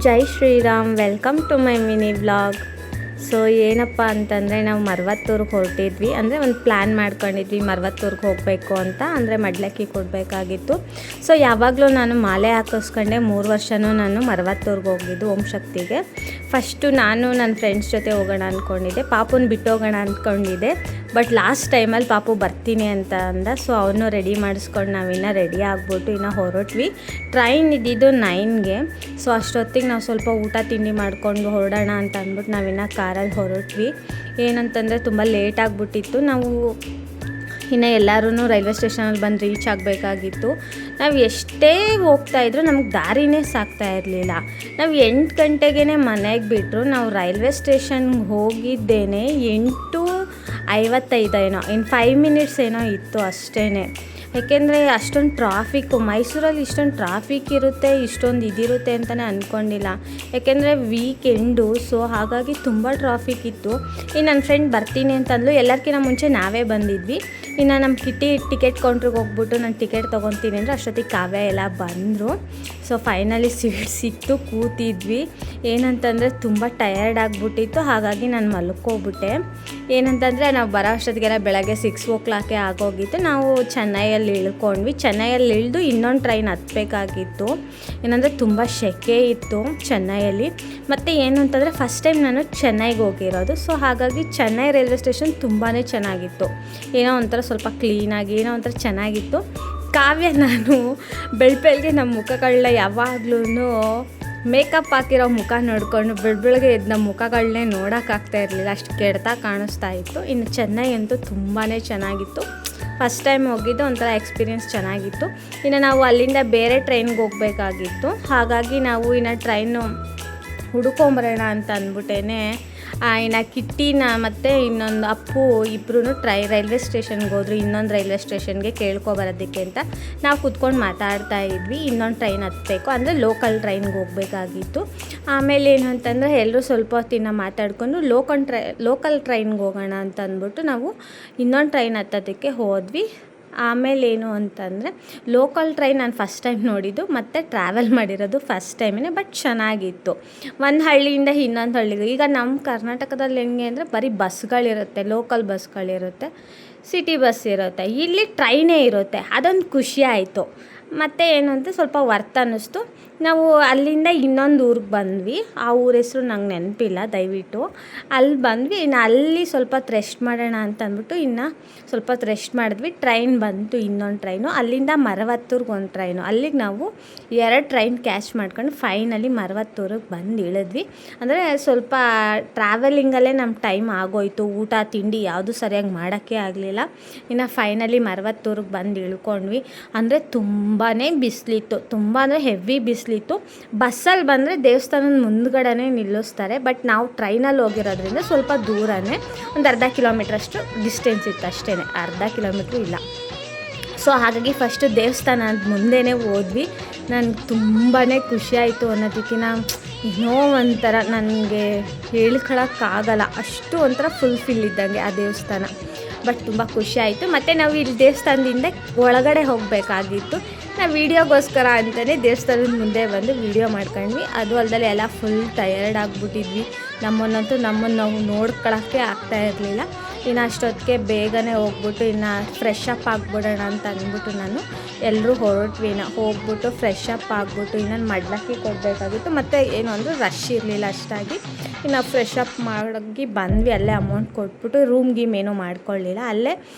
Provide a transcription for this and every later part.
Jai Shri Ram, welcome to my mini vlog. So ಏನಪ್ಪ ಅಂತಂದರೆ ನಾವು ಮರವತ್ತೂರಿಗೆ ಹೊರಟಿದ್ವಿ. ಅಂದರೆ ಒಂದು ಪ್ಲ್ಯಾನ್ ಮಾಡ್ಕೊಂಡಿದ್ವಿ ಮರವತ್ತೂರಿಗೆ ಹೋಗಬೇಕು ಅಂತ. ಅಂದರೆ ಮಡ್ಲಕ್ಕಿ ಕೊಡಬೇಕಾಗಿತ್ತು. ಸೊ ಯಾವಾಗಲೂ ನಾನು ಮಾಲೆ ಹಾಕಿಸ್ಕೊಂಡೆ 3 ವರ್ಷವೂ ನಾನು ಮರವತ್ತೂರಿಗೆ ಹೋಗಿದ್ದು ಓಂ ಶಕ್ತಿಗೆ. ಫಸ್ಟು ನಾನು ನನ್ನ ಫ್ರೆಂಡ್ಸ್ ಜೊತೆ ಹೋಗೋಣ ಅಂದ್ಕೊಂಡಿದ್ದೆ, ಪಾಪುನ ಬಿಟ್ಟು ಹೋಗೋಣ ಅಂದ್ಕೊಂಡಿದ್ದೆ. ಬಟ್ ಲಾಸ್ಟ್ ಟೈಮಲ್ಲಿ ಪಾಪು ಬರ್ತೀನಿ ಅಂತ ಅಂದ. ಸೊ ಅವನು ರೆಡಿ ಮಾಡಿಸ್ಕೊಂಡು ನಾವಿನ್ನು ರೆಡಿ ಆಗ್ಬಿಟ್ಟು ಇನ್ನು ಹೊರಟ್ವಿ. ಟ್ರೈನ್ ಇದ್ದಿದ್ದು 9ಗೆ. ಸೊ ಅಷ್ಟೊತ್ತಿಗೆ ನಾವು ಸ್ವಲ್ಪ ಊಟ ತಿಂಡಿ ಮಾಡ್ಕೊಂಡು ಹೊರಡೋಣ ಅಂತ ಅಂದ್ಬಿಟ್ಟು ನಾವಿನ್ನು ಕಾರಲ್ಲಿ ಹೊರಟ್ವಿ. ಏನಂತಂದರೆ ತುಂಬ ಲೇಟ್ ಆಗಿಬಿಟ್ಟಿತ್ತು. ನಾವು ಇನ್ನು ಎಲ್ಲರೂ ರೈಲ್ವೆ ಸ್ಟೇಷನಲ್ಲಿ ಬಂದು ರೀಚ್ ಆಗಬೇಕಾಗಿತ್ತು. ನಾವು ಎಷ್ಟೇ ಹೋಗ್ತಾಯಿದ್ರು ನಮ್ಗೆ ದಾರಿನೇ ಸಾಕ್ತಾ ಇರಲಿಲ್ಲ. ನಾವು 8 ಗಂಟೆಗೇ ಮನೆಗೆ ಬಿಟ್ಟರು. ನಾವು ರೈಲ್ವೆ ಸ್ಟೇಷನ್ಗೆ ಹೋಗಿದ್ದೇನೆ 8:55 ಏನೋ, ಇನ್ನು 5 ಮಿನಿಟ್ಸ್ ಏನೋ ಇತ್ತು ಅಷ್ಟೇ. ಯಾಕೆಂದರೆ ಅಷ್ಟೊಂದು ಟ್ರಾಫಿಕ್ಕು, ಮೈಸೂರಲ್ಲಿ ಇಷ್ಟೊಂದು ಟ್ರಾಫಿಕ್ ಇರುತ್ತೆ, ಇಷ್ಟೊಂದು ಇದಿರುತ್ತೆ ಅಂತಲೇ ಅಂದ್ಕೊಂಡಿಲ್ಲ. ಯಾಕೆಂದರೆ ವೀಕೆಂಡು, ಸೊ ಹಾಗಾಗಿ ತುಂಬ ಟ್ರಾಫಿಕ್ ಇತ್ತು. ಇನ್ನು ನನ್ನ ಫ್ರೆಂಡ್ ಬರ್ತೀನಿ ಅಂತಂದ್ಲು. ಎಲ್ಲರಿಗಿಂತ ಮುಂಚೆ ನಾವೇ ಬಂದಿದ್ವಿ. ಇನ್ನು ನಮ್ಮ ಟಿಕೆಟ್ ಕೌಂಟ್ರಿಗೆ ಹೋಗ್ಬಿಟ್ಟು ನಾನು ಟಿಕೆಟ್ ತೊಗೊತೀನಿ ಅಂದರೆ ಅಷ್ಟೊತ್ತಿಗೆ ಕಾವ್ಯ ಎಲ್ಲ ಬಂದರು. ಸೊ ಫೈನಲಿ ಸೀಟ್ ಸಿಕ್ತು, ಕೂತಿದ್ವಿ. ಏನಂತಂದರೆ ತುಂಬ ಟಯರ್ಡ್ ಆಗಿಬಿಟ್ಟಿತ್ತು, ಹಾಗಾಗಿ ನಾನು ಮಲ್ಕೋಗ್ಬಿಟ್ಟೆ. ಏನಂತಂದರೆ ನಾವು ಬರೋ ಅಷ್ಟೊತ್ತಿಗೆಲ್ಲ ಬೆಳಗ್ಗೆ 6 o'clock ಆಗೋಗಿತ್ತು. ನಾವು ಚೆನ್ನೈಯಲ್ಲಿ ಇಳ್ಕೊಂಡ್ವಿ. ಚೆನ್ನೈಯಲ್ಲಿ ಇಳಿದು ಇನ್ನೊಂದು ಟ್ರೈನ್ ಹತ್ತಬೇಕಾಗಿತ್ತು. ಏನಂದರೆ ತುಂಬ ಸೆಕೆ ಇತ್ತು ಚೆನ್ನೈಯಲ್ಲಿ. ಮತ್ತು ಏನು ಅಂತಂದರೆ ಫಸ್ಟ್ ಟೈಮ್ ನಾನು ಚೆನ್ನೈಗೆ ಹೋಗಿರೋದು. ಸೊ ಹಾಗಾಗಿ ಚೆನ್ನೈ ರೈಲ್ವೆ ಸ್ಟೇಷನ್ ತುಂಬಾ ಚೆನ್ನಾಗಿತ್ತು. ಏನೋ ಒಂಥರ ಸ್ವಲ್ಪ ಕ್ಲೀನಾಗಿ ಏನೋ ಒಂಥರ ಚೆನ್ನಾಗಿತ್ತು. ಕಾವ್ಯ ನಾನು ಬೆಳಗ್ಗೆ ನಮ್ಮ ಮುಖಗಳನ್ನ ಯಾವಾಗ್ಲೂ ಮೇಕಪ್ ಹಾಕಿರೋ ಮುಖ ನೋಡಿಕೊಂಡು ಬೆಳಗ್ಗೆ ಎದ್ದು ನಮ್ಮ ಮುಖಗಳನ್ನೇ ನೋಡೋಕ್ಕಾಗ್ತಾ ಇರಲಿಲ್ಲ, ಅಷ್ಟು ಕೆಡ್ತಾ ಕಾಣಿಸ್ತಾ ಇತ್ತು. ಇನ್ನು ಚೆನ್ನೈ ಅಂತೂ ತುಂಬಾ ಚೆನ್ನಾಗಿತ್ತು. ಫಸ್ಟ್ ಟೈಮ್ ಹೋಗಿದ್ದು, ಒಂಥರ ಎಕ್ಸ್ಪೀರಿಯೆನ್ಸ್ ಚೆನ್ನಾಗಿತ್ತು. ಇನ್ನು ನಾವು ಅಲ್ಲಿಂದ ಬೇರೆ ಟ್ರೈನ್ಗೆ ಹೋಗಬೇಕಾಗಿತ್ತು. ಹಾಗಾಗಿ ನಾವು ಇನ್ನು ಟ್ರೈನು ಹುಡ್ಕೊಂಬರೋಣ ಅಂತ ಅಂದ್ಬಿಟ್ಟೇ ಇನ್ನು ಕಿಟ್ಟಿನ ಮತ್ತು ಇನ್ನೊಂದು ಅಪ್ಪು ಇಬ್ಬರೂ ರೈಲ್ವೆ ಸ್ಟೇಷನ್ಗೆ ಹೋದ್ರು. ಇನ್ನೊಂದು ರೈಲ್ವೆ ಸ್ಟೇಷನ್ಗೆ ಕೇಳ್ಕೊಬರೋದಕ್ಕೆ ಅಂತ ನಾವು ಕೂತ್ಕೊಂಡು ಮಾತಾಡ್ತಾ ಇದ್ವಿ. ಇನ್ನೊಂದು ಟ್ರೈನ್ ಹತ್ತಬೇಕು, ಅಂದರೆ ಲೋಕಲ್ ಟ್ರೈನ್ಗೆ ಹೋಗಬೇಕಾಗಿತ್ತು. ಆಮೇಲೆ ಏನು ಅಂತಂದರೆ ಎಲ್ಲರೂ ಸ್ವಲ್ಪ ಹೊತ್ತಿನ ಮಾತಾಡ್ಕೊಂಡು ಲೋಕಲ್ ಟ್ರೈನ್ಗೆ ಹೋಗೋಣ ಅಂತ ಅಂದ್ಬಿಟ್ಟು ನಾವು ಇನ್ನೊಂದು ಟ್ರೈನ್ ಹತ್ತೋದಕ್ಕೆ ಹೋದ್ವಿ. ಆಮೇಲೆ ಏನು ಅಂತಂದರೆ ಲೋಕಲ್ ಟ್ರೈನ್ ನಾನು ಫಸ್ಟ್ ಟೈಮ್ ನೋಡಿದ್ದು, ಮತ್ತು ಟ್ರಾವೆಲ್ ಮಾಡಿರೋದು ಫಸ್ಟ್ ಟೈಮೇ. ಬಟ್ ಚೆನ್ನಾಗಿತ್ತು. ಒಂದು ಹಳ್ಳಿಯಿಂದ ಇನ್ನೊಂದು ಹಳ್ಳಿಗೆ. ಈಗ ನಮ್ಮ ಕರ್ನಾಟಕದಲ್ಲಿ ಹೆಂಗೆ ಅಂದರೆ ಬರೀ ಬಸ್ಗಳಿರುತ್ತೆ, ಲೋಕಲ್ ಬಸ್ಗಳಿರುತ್ತೆ, ಸಿಟಿ ಬಸ್ ಇರುತ್ತೆ. ಇಲ್ಲಿ ಟ್ರೈನೇ ಇರುತ್ತೆ, ಅದೊಂದು ಖುಷಿ ಆಯಿತು. ಮತ್ತು ಏನು ಅಂತ ಸ್ವಲ್ಪ ವರ್ತ್ ಅನ್ನಿಸ್ತು. ನಾವು ಅಲ್ಲಿಂದ ಇನ್ನೊಂದು ಊರಿಗೆ ಬಂದ್ವಿ. ಆ ಊರ ಹೆಸರು ನಂಗೆ ನೆನಪಿಲ್ಲ, ದಯವಿಟ್ಟು. ಅಲ್ಲಿ ಬಂದ್ವಿ. ಇನ್ನು ಅಲ್ಲಿ ಸ್ವಲ್ಪ ಹೊತ್ತು ರೆಸ್ಟ್ ಮಾಡೋಣ ಅಂತ ಅಂದ್ಬಿಟ್ಟು ಇನ್ನು ಸ್ವಲ್ಪ ಹೊತ್ತು ರೆಸ್ಟ್ ಮಾಡಿದ್ವಿ. ಟ್ರೈನ್ ಬಂತು, ಇನ್ನೊಂದು ಟ್ರೈನು. ಅಲ್ಲಿಂದ ಮರವತ್ತೂರಿಗೆ ಒಂದು ಟ್ರೈನು. ಅಲ್ಲಿಗೆ ನಾವು 2 ಟ್ರೈನ್ ಕ್ಯಾಚ್ ಮಾಡ್ಕೊಂಡು ಫೈನಲಿ ಮರವತ್ತೂರಿಗೆ ಬಂದು ಇಳಿದ್ವಿ. ಅಂದರೆ ಸ್ವಲ್ಪ ಟ್ರಾವೆಲಿಂಗಲ್ಲೇ ನಮ್ಮ ಟೈಮ್ ಆಗೋಯಿತು. ಊಟ ತಿಂಡಿ ಯಾವುದು ಸರಿಯಾಗಿ ಮಾಡೋಕ್ಕೆ ಆಗಲಿಲ್ಲ. ಇನ್ನು ಫೈನಲಿ ಮರವತ್ತೂರಿಗೆ ಬಂದು ಇಳ್ಕೊಂಡ್ವಿ. ಅಂದರೆ ತುಂಬಾ ಬಿಸಿಲಿತ್ತು, ತುಂಬ ಅಂದರೆ ಹೆವಿ ಬಿಸಿಲಿತ್ತು. ಬಸ್ಸಲ್ಲಿ ಬಂದರೆ ದೇವಸ್ಥಾನದ ಮುಂದ್ಗಡೆನೇ ನಿಲ್ಲಿಸ್ತಾರೆ. ಬಟ್ ನಾವು ಟ್ರೈನಲ್ಲಿ ಹೋಗಿರೋದ್ರಿಂದ ಸ್ವಲ್ಪ ದೂರನೇ, ಒಂದು ಅರ್ಧ ಕಿಲೋಮೀಟ್ರ್ ಅಷ್ಟು ಡಿಸ್ಟೆನ್ಸ್ ಇತ್ತು ಅಷ್ಟೇ, ಅರ್ಧ ಕಿಲೋಮೀಟ್ರ್ ಇಲ್ಲ. ಸೊ ಹಾಗಾಗಿ ಫಸ್ಟು ದೇವಸ್ಥಾನದ ಮುಂದೆನೇ ಹೋದ್ವಿ. ನನಗೆ ತುಂಬಾ ಖುಷಿಯಾಯಿತು ಅನ್ನೋದಕ್ಕಿಂತ ಏನೋ ಒಂಥರ ನನಗೆ ಹೇಳ್ಕೊಳಕ್ಕಾಗಲ್ಲ, ಅಷ್ಟು ಒಂಥರ ಫುಲ್ಫಿಲ್ ಇದ್ದಂಗೆ ಆ ದೇವಸ್ಥಾನ. ಬಟ್ ತುಂಬ ಖುಷಿ ಆಯಿತು. ಮತ್ತು ನಾವು ಇಲ್ಲಿ ದೇವಸ್ಥಾನದಿಂದ ಒಳಗಡೆ ಹೋಗಬೇಕಾಗಿತ್ತು. ನಾವು ವೀಡಿಯೋಗೋಸ್ಕರ ಅಂತಲೇ ದೇವಸ್ಥಾನದ ಮುಂದೆ ಬಂದು ವೀಡಿಯೋ ಮಾಡ್ಕೊಂಡ್ವಿ. ಅದು ಅಲ್ಲದೆ ಎಲ್ಲ ಫುಲ್ ಟಯರ್ಡ್ ಆಗಿಬಿಟ್ಟಿದ್ವಿ. ನಮ್ಮನ್ನಂತೂ ನಾವು ನೋಡ್ಕೊಳ್ಳೋಕ್ಕೆ ಆಗ್ತಾ ಇರಲಿಲ್ಲ. ಇನ್ನು ಅಷ್ಟೊತ್ತಿಗೆ ಬೇಗನೆ ಹೋಗ್ಬಿಟ್ಟು ಇನ್ನು ಫ್ರೆಶ್ ಅಪ್ ಆಗಿಬಿಡೋಣ ಅಂತ ಅಂದ್ಬಿಟ್ಟು ನಾನು ಎಲ್ಲರೂ ಹೊರಟ್ವಿ. ಹೋಗ್ಬಿಟ್ಟು ಫ್ರೆಶ್ ಅಪ್ ಆಗಿಬಿಟ್ಟು ಇನ್ನೊಂದು ಮಡ್ಲಕ್ಕಿ ಕೊಡಬೇಕಾಗಿತ್ತು. ಮತ್ತು ಏನು ಅಂದರೆ ರಶ್ ಇರಲಿಲ್ಲ ಅಷ್ಟಾಗಿ. ಇನ್ನು ಫ್ರೆಶ್ ಅಪ್ ಮಾಡಿ ಬಂದ್ವಿ. ಅಲ್ಲೇ ಅಮೌಂಟ್ ಕೊಟ್ಬಿಟ್ಟು ರೂಮ್ ಗೀಮ್ ಏನೂ ಮಾಡ್ಕೊಳ್ಳಿಲ್ಲ, ಅಲ್ಲೇ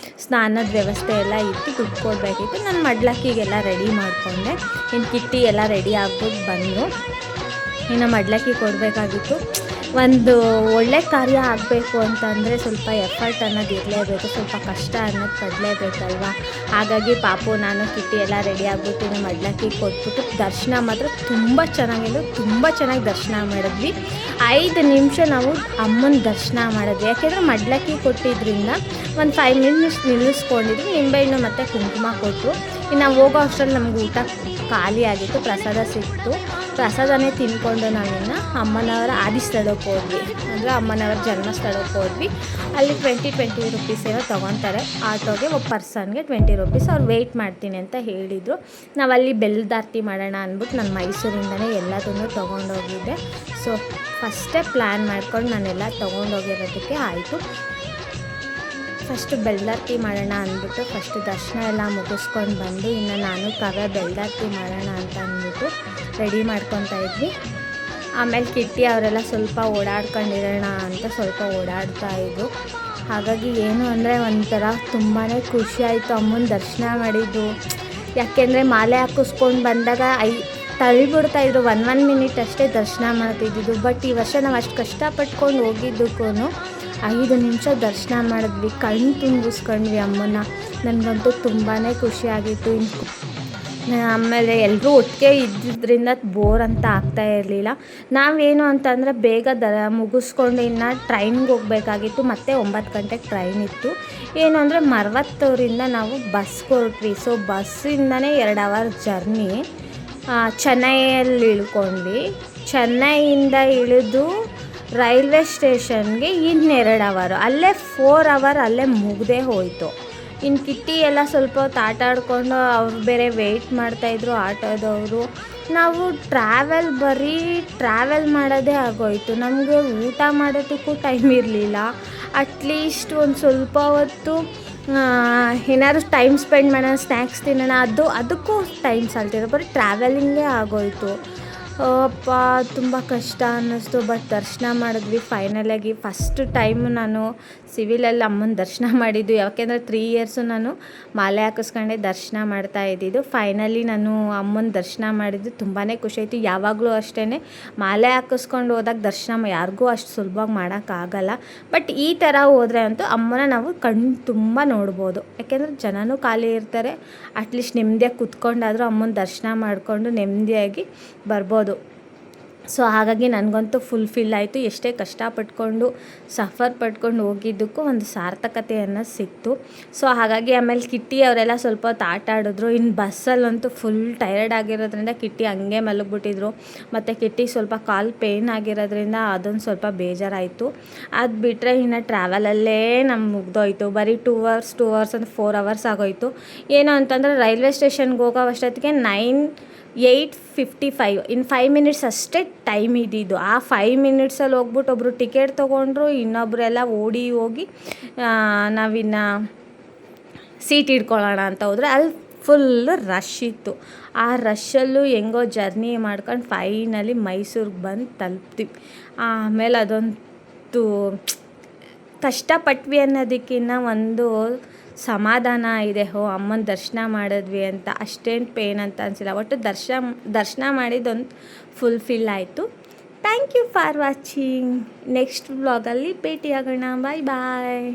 ಸ್ನಾನದ ವ್ಯವಸ್ಥೆ ಎಲ್ಲ ಇಟ್ಟು ದುಡ್ಡು ಕೊಡಬೇಕಿತ್ತು. ನಾನು ಮಡ್ಲಕ್ಕಿಗೆಲ್ಲ ರೆಡಿ ಮಾಡಿಕೊಂಡೆ. ಇನ್ನು ಕಿಟ್ಟಿ ಎಲ್ಲ ರೆಡಿ ಆಗ್ಬಿಟ್ಟು ಬಂದು ಇನ್ನು ಮಡ್ಲಕ್ಕಿ ಕೊಡಬೇಕಾಗಿತ್ತು. ಒಂದು ಒಳ್ಳೆ ಕಾರ್ಯ ಆಗಬೇಕು ಅಂತಂದರೆ ಸ್ವಲ್ಪ ಎಫರ್ಟ್ ಅನ್ನೋದು ಇರಲೇಬೇಕು, ಸ್ವಲ್ಪ ಕಷ್ಟ ಅನ್ನೋದು ಪಡಲೇಬೇಕಲ್ವ. ಹಾಗಾಗಿ ಪಾಪು ನಾನು ಕಿಟ್ಟಿ ಎಲ್ಲ ರೆಡಿ ಆಗಿಬಿಟ್ಟು ಇನ್ನು ಮಡ್ಲಕ್ಕಿ ಕೊಟ್ಬಿಟ್ಟು ದರ್ಶನ ಮಾತ್ರ ತುಂಬ ಚೆನ್ನಾಗಿದ್ದು, ತುಂಬ ಚೆನ್ನಾಗಿ ದರ್ಶನ ಮಾಡಿದ್ವಿ. 5 ನಿಮಿಷ ನಾವು ಅಮ್ಮನ ದರ್ಶನ ಮಾಡಿದ್ವಿ. ಯಾಕೆಂದರೆ ಮಡ್ಲಕ್ಕಿ ಕೊಟ್ಟಿದ್ದರಿಂದ ಒಂದು 5 ಮಿನಿಟ್ಸ್ ನಿಲ್ಲಿಸ್ಕೊಂಡಿದ್ವಿ. ನಿಂಬೆಹಣ್ಣು ಮತ್ತು ಕುಂಕುಮ ಕೊಟ್ಟರು. ಇನ್ನು ಹೋಗೋ ಅಷ್ಟರಲ್ಲಿ ನಮ್ಗೆ ಊಟ ಖಾಲಿ ಆಗಿತ್ತು, ಪ್ರಸಾದ ಸಿಕ್ತು. ಪ್ರಸಾದನೇ ತಿಂದ್ಕೊಂಡು ನಾವಿನ್ನು ಅಮ್ಮನವರ ಆದಿಸ್ಥಳಕ್ಕೆ ಹೋದ್ವಿ, ಅಂದರೆ ಅಮ್ಮನವರ ಜನ್ಮಸ್ಥಳಕ್ಕೆ ಹೋದ್ವಿ. ಅಲ್ಲಿ 20 ರುಪೀಸ್ ಏನೋ ತೊಗೊತಾರೆ ಆಟೋಗೆ, ಒಬ್ಬ ಪರ್ಸನ್ಗೆ 20 ರುಪೀಸ್. ಅವ್ರು ವೆಯ್ಟ್ ಮಾಡ್ತೀನಿ ಅಂತ ಹೇಳಿದರು. ನಾವಲ್ಲಿ ಬೆಲ್ಲದಾರ್ತಿ ಮಾಡೋಣ ಅಂದ್ಬಿಟ್ಟು ನಾನು ಮೈಸೂರಿಂದನೇ ಎಲ್ಲದನ್ನು ತೊಗೊಂಡೋಗಿದ್ದೆ. ಸೊ ಫಸ್ಟೇ ಪ್ಲ್ಯಾನ್ ಮಾಡ್ಕೊಂಡು ನಾನೆಲ್ಲ ತೊಗೊಂಡೋಗಿರೋದಕ್ಕೆ ಆಯಿತು. ಫಸ್ಟು ಬೆಲ್ಲದಾರ್ತಿ ಮಾಡೋಣ ಅಂದ್ಬಿಟ್ಟು ಫಸ್ಟು ದರ್ಶನ ಎಲ್ಲ ಮುಗಿಸ್ಕೊಂಡು ಬಂದು ಇನ್ನು ನಾನು ಕಾವ್ಯ ಬೆಲ್ಲದಾರ್ತಿ ಮಾಡೋಣ ಅಂತ ಅಂದ್ಬಿಟ್ಟು ರೆಡಿ ಮಾಡ್ಕೊತಾ ಇದ್ವಿ. ಆಮೇಲೆ ಕಿಟ್ಟಿ ಅವರೆಲ್ಲ ಸ್ವಲ್ಪ ಓಡಾಡ್ಕೊಂಡಿರೋಣ ಅಂತ ಸ್ವಲ್ಪ ಓಡಾಡ್ತಾಯಿದ್ರು. ಹಾಗಾಗಿ ಏನು ಅಂದರೆ ಒಂಥರ ತುಂಬಾ ಖುಷಿ ಆಯಿತು ಅಮ್ಮನ ದರ್ಶನ ಮಾಡಿದ್ದು. ಯಾಕೆಂದರೆ ಮಾಲೆ ಹಾಕಿಸ್ಕೊಂಡು ಬಂದಾಗ ತಳ್ಳಿಬಿಡ್ತಾಯಿದ್ರು, 1 ಮಿನಿಟ್ ಅಷ್ಟೇ ದರ್ಶನ ಮಾಡ್ತಿದ್ದಿದ್ದು. ಬಟ್ ಈ ವರ್ಷ ನಾವು ಅಷ್ಟು ಕಷ್ಟಪಟ್ಕೊಂಡು ಹೋಗಿದ್ದಕ್ಕೂ 5 ನಿಮಿಷ ದರ್ಶನ ಮಾಡಿದ್ವಿ, ಕಣ್ಣು ತುಂಬಿಸ್ಕೊಂಡ್ವಿ ಅಮ್ಮನ. ನನಗಂತೂ ತುಂಬಾ ಖುಷಿಯಾಗಿತ್ತು. ಆಮೇಲೆ ಎಲ್ಲರೂ ಒಟ್ಟಿಗೆ ಇದ್ದಿದ್ದರಿಂದ ಬೋರ್ ಅಂತ ಆಗ್ತಾ ಇರಲಿಲ್ಲ. ನಾವೇನು ಅಂತಂದರೆ ಬೇಗ ಮುಗಿಸ್ಕೊಂಡು ಇನ್ನು ಟ್ರೈನ್ಗೆ ಹೋಗಬೇಕಾಗಿತ್ತು, ಮತ್ತು 9 ಗಂಟೆಗೆ ಟ್ರೈನ್ ಇತ್ತು. ಏನು ಅಂದರೆ ಮರವತ್ತೂರಿಂದ ನಾವು ಬಸ್ಗೆ ಹೊರಟ್ವಿ. ಸೊ ಬಸ್ಸಿಂದನೇ 2 ಅವರ್ ಜರ್ನಿ. ಚೆನ್ನೈಯಲ್ಲಿ ಇಳ್ಕೊಂಡ್ವಿ. ಚೆನ್ನೈಯಿಂದ ಇಳಿದು ರೈಲ್ವೆ ಸ್ಟೇಷನ್ಗೆ ಇನ್ನು 2 ಅವರು, ಅಲ್ಲೇ 4 ಅವರ್ ಅಲ್ಲೇ ಮುಗ್ದೇ ಹೋಯಿತು. ಇನ್ನು ಕಿಟ್ಟಿ ಎಲ್ಲ ಸ್ವಲ್ಪ ಹೊತ್ತು ಆಟ ಆಡಿಕೊಂಡು ಅವ್ರು ಬೇರೆ ವೆಯ್ಟ್ ಮಾಡ್ತಾಯಿದ್ರು ಆಟೋದವರು. ನಾವು ಬರೀ ಟ್ರಾವೆಲ್ ಮಾಡೋದೇ ಆಗೋಯಿತು. ನಮಗೆ ಊಟ ಮಾಡೋದಕ್ಕೂ ಟೈಮ್ ಇರಲಿಲ್ಲ. ಅಟ್ಲೀಸ್ಟ್ ಒಂದು ಸ್ವಲ್ಪ ಹೊತ್ತು ಏನಾದ್ರು ಟೈಮ್ ಸ್ಪೆಂಡ್ ಮಾಡೋಣ, ಸ್ನ್ಯಾಕ್ಸ್ ತಿನ್ನೋಣ, ಅದಕ್ಕೂ ಟೈಮ್ ಸಾಲ್ತಿರೋ, ಬರೀ ಟ್ರಾವೆಲಿಂಗೇ ಆಗೋಯಿತು. ಅಪ್ಪ ತುಂಬ ಕಷ್ಟ ಅನ್ನಿಸ್ತು. ಬಟ್ ದರ್ಶನ ಮಾಡಿದ್ವಿ ಫೈನಲಾಗಿ. ಫಸ್ಟ್ ಟೈಮು ನಾನು ಸಿವಿಲಲ್ಲಿ ಅಮ್ಮನ ದರ್ಶನ ಮಾಡಿದ್ದು. ಯಾಕೆಂದರೆ 3 ಇಯರ್ಸು ನಾನು ಮಾಲೆ ಹಾಕಿಸ್ಕೊಂಡೆ ದರ್ಶನ ಮಾಡ್ತಾ ಇದ್ದಿದ್ದು. ಫೈನಲಿ ನಾನು ಅಮ್ಮನ ದರ್ಶನ ಮಾಡಿದ್ದು ತುಂಬಾ ಖುಷಿ ಆಯಿತು. ಯಾವಾಗಲೂ ಅಷ್ಟೇ ಮಾಲೆ ಹಾಕಿಸ್ಕೊಂಡು ಹೋದಾಗ ದರ್ಶನ ಯಾರಿಗೂ ಅಷ್ಟು ಸುಲಭವಾಗಿ ಮಾಡೋಕ್ಕಾಗಲ್ಲ. ಬಟ್ ಈ ಥರ ಹೋದರೆ ಅಂತೂ ಅಮ್ಮನ ನಾವು ಕಣ್ಣು ತುಂಬ ನೋಡ್ಬೋದು. ಯಾಕೆಂದರೆ ಜನನೂ ಖಾಲಿ ಇರ್ತಾರೆ. ಅಟ್ಲೀಸ್ಟ್ ನೆಮ್ಮದಿಯಾಗಿ ಕುತ್ಕೊಂಡಾದರೂ ಅಮ್ಮನ ದರ್ಶನ ಮಾಡಿಕೊಂಡು ನೆಮ್ಮದಿಯಾಗಿ ಬರ್ಬೋದು. ಸೊ ಹಾಗಾಗಿ ನನಗಂತೂ ಫುಲ್ಫಿಲ್ ಆಯಿತು. ಎಷ್ಟೇ ಕಷ್ಟಪಟ್ಕೊಂಡು ಸಫರ್ ಪಟ್ಕೊಂಡು ಹೋಗಿದ್ದಕ್ಕೂ ಒಂದು ಸಾರ್ಥಕತೆಯನ್ನು ಸಿಕ್ತು. ಸೊ ಹಾಗಾಗಿ ಆಮೇಲೆ ಕಿಟ್ಟಿ ಅವರೆಲ್ಲ ಸ್ವಲ್ಪ ಹೊತ್ತು ಆಟ ಆಡಿದ್ರು. ಇನ್ನು ಬಸ್ಸಲ್ಲಂತೂ ಫುಲ್ ಟಯರ್ಡ್ ಆಗಿರೋದ್ರಿಂದ ಕಿಟ್ಟಿ ಹಂಗೆ ಮಲಗಿಬಿಟ್ಟಿದ್ರು. ಮತ್ತು ಕಿಟ್ಟಿ ಸ್ವಲ್ಪ ಕಾಲು ಪೇಯ್ನ್ ಆಗಿರೋದ್ರಿಂದ ಅದೊಂದು ಸ್ವಲ್ಪ ಬೇಜಾರಾಯಿತು. ಅದು ಬಿಟ್ಟರೆ ಇನ್ನು ಟ್ರಾವೆಲಲ್ಲೇ ನಮ್ಗೆ ಮುಗ್ದೋಯ್ತು. ಬರೀ 2 ಅವರ್ಸ್ ಅಂದರೆ 4 ಅವರ್ಸ್ ಆಗೋಯಿತು. ಏನು ಅಂತಂದರೆ ರೈಲ್ವೆ ಸ್ಟೇಷನ್ಗೆ ಹೋಗೋ ಅಷ್ಟೊತ್ತಿಗೆ 8:55 ಇನ್ನು 5 ಮಿನಿಟ್ಸ್ ಅಷ್ಟೇ ಟೈಮ್ ಇದ್ದಿದ್ದು. ಆ 5 ಮಿನಿಟ್ಸಲ್ಲಿ ಹೋಗ್ಬಿಟ್ಟು ಒಬ್ಬರು ಟಿಕೆಟ್ ತೊಗೊಂಡ್ರು, ಇನ್ನೊಬ್ಬರೆಲ್ಲ ಹೋಗಿ ನಾವಿನ್ನು ಸೀಟ್ ಹಿಡ್ಕೊಳ್ಳೋಣ ಅಂತ ಹೋದರೆ ಅಲ್ಲಿ ಫುಲ್ಲು ರಶ್ ಇತ್ತು. ಆ ರಶ್ಶಲ್ಲೂ ಹೆಂಗೋ ಜರ್ನಿ ಮಾಡ್ಕೊಂಡು ಫೈನಲಿ ಮೈಸೂರಿಗೆ ಬಂದು ತಲುಪ್ತೀವಿ. ಆಮೇಲೆ ಅದಂತೂ ಕಷ್ಟಪಟ್ವಿ ಅನ್ನೋದಕ್ಕಿಂತ ಒಂದು ಸಮಾಧಾನ ಇದೆ. ಅಮ್ಮನ ದರ್ಶನ ಮಾಡಿದ್ವಿ ಅಂತ ಅಷ್ಟೇನು ಪೇನ್ ಅಂತ ಅನಿಸಿಲ್ಲ. ಒಟ್ಟು ದರ್ಶನ ಮಾಡಿದ್ದೊಂದು ಫುಲ್ಫಿಲ್ ಆಯಿತು. Thank you for watching. Next ವ್ಲಾಗಲ್ಲಿ ಭೇಟಿಯಾಗೋಣ. ಬಾಯ್ ಬಾಯ್.